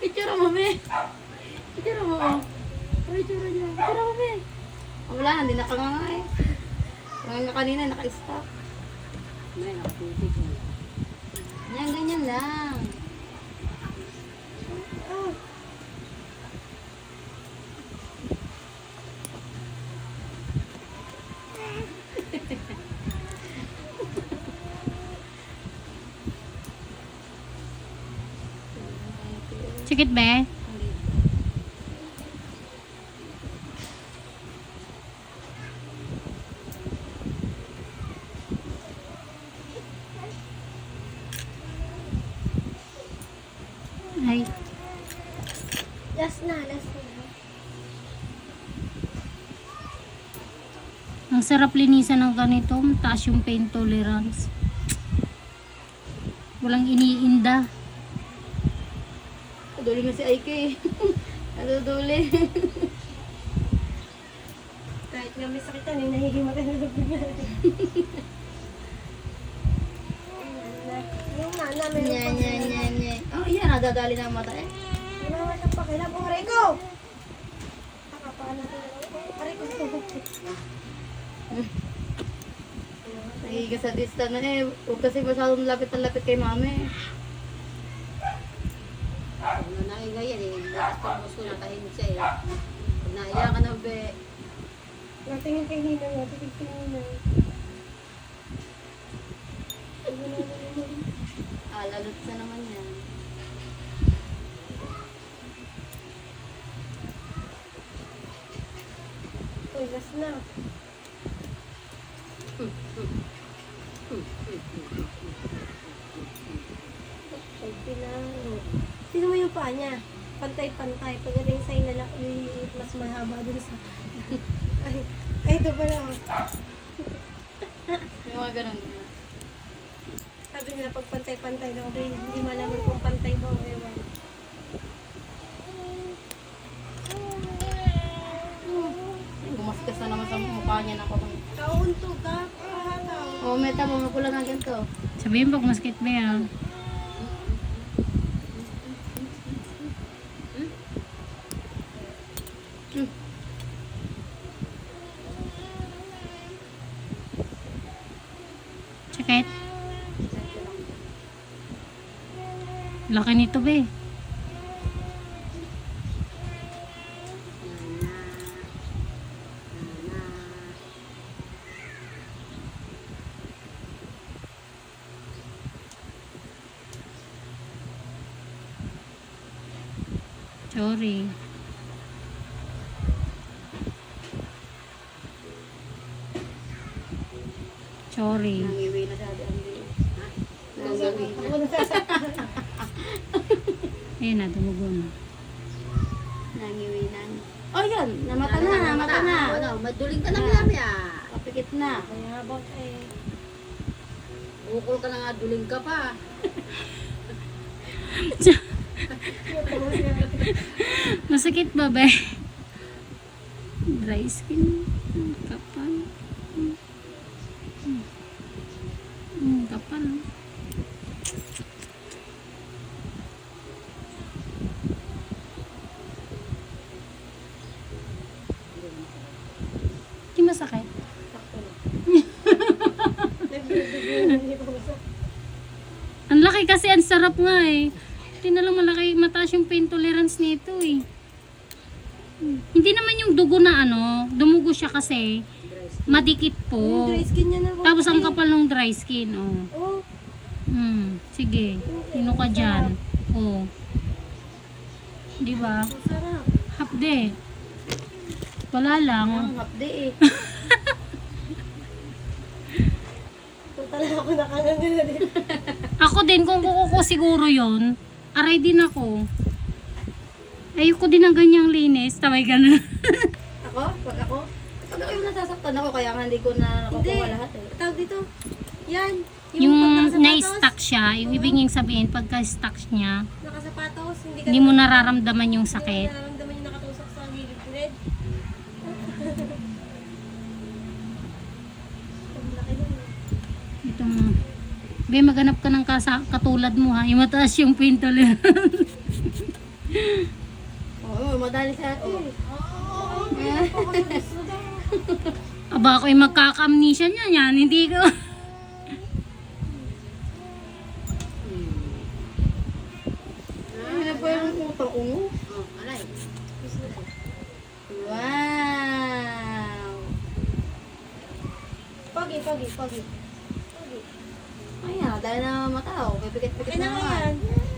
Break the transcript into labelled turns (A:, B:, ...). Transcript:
A: Picture mo, me. Picture mo. Picture niya. Picture mo, me. Wala, hindi nakanganga eh. Nga kanina, naka-stop.
B: May nakaputik na.
A: Yan, ganyan lang. Oh.
C: Sikit be? Ay,
A: Last na, last na.
C: ang sarap linisan ng ganito. Taas yung pain tolerance. Walang iniinda.
A: Duli mo si Aike. Naduduli.
B: Kahit nga may sakit yan, nahihimatay na lubig na. Yung mana, meron
A: Nya,
B: pa
A: nya, nya, nya. Oh, yan, nadadali na ang mata eh.
B: Ano naman ang pakilap? Oh, Rico! Nakapaan natin. Rico.
A: Nagigas sa dista na eh. Huwag kasi masyadong lapit na lapit kay mami.
B: Ano naingay yan eh. Lakas pang gusto na tahimik siya eh. Pag naiya ka na be. Natingin kay Hina nga. Tingin kay Hina.
A: Lalot sa naman yan.
B: Uy, last na. Ay, pinalo. Sino mo yung paa niya? Pantay-pantay. Pagdating sa inala, mas mahaba dun sa... ay, ito pala. Oh.
A: Yung mga ganun.
B: Sabi nila pag pantay-pantay daw, hindi malaman kung pantay ba o ewan.
A: Gumaskas na naman sa mukha niya na ako.
B: Kauntog ka, kahataw.
A: Oh, meta mo, mapula na ganito.
C: sabihin pag maskit be ah. Sakit. Laki nito be. Sorry. Sorry.
A: Nangiwi na sabi ang dito. Nangiwi na.
C: Ayun na, tumugo na.
A: Nangiwi na. Oh, yun. Namata na, namata na.
B: Ano, maduling ka na kaya.
A: Kapikit na.
B: Kaya about eh. Bukol ka na nga, duling ka pa.
C: Masakit ba ba? Dry skin. Kapal. Kapal. Di masakit. Ang laki kasi, ang sarap nga eh. Hindi na lang malaki, mataas yung pain tolerance nito eh. Hindi naman yung dugo na ano, dumugo siya kasi, madikit po.
B: Dry skin niya na.
C: Tapos ang kapal ng dry skin, oh.
B: Oh,
C: Sige, sino ka dyan? Oh. Di ba?
B: masarap.
C: Hapde. Wala lang.
A: Ang hapde eh.
B: Kung talaga ako nakangan din.
C: Ako din, kung kukuko siguro yon, aray din ako. Ayoko din ng ganyang linis. Taway ganun.
A: Ako? Pag ako? Pag ako yung nasasaktan ako, kaya nga hindi ko na nakukuha lahat eh.
B: Tawag dito. Yan.
C: Yung
B: pagkakasapatos,
C: na-stuck siya, yung ibig niyang sabihin, pagka-stuck niya,
B: nakasapatos,
C: hindi mo nararamdaman yung sakit.
B: Hindi mo nararamdaman yung nakatusok sa gilid-gilid. Ang laki nun.
C: Itong, be, maghanap ka ng katulad mo ha, yung mataas yung pain tolerance.
A: nakadali sa atin.
C: Aba ako'y magkaka-amnesia niyan yan. Hindi ko.
A: Ano pa yung utang ungo?
B: Alay.
A: Wow!
B: Pogi, pogi, pogi.
A: Ayan, dahil na mata, oh. Pipikit-pikit
B: Okay
A: na
B: na
A: naman.
B: yan.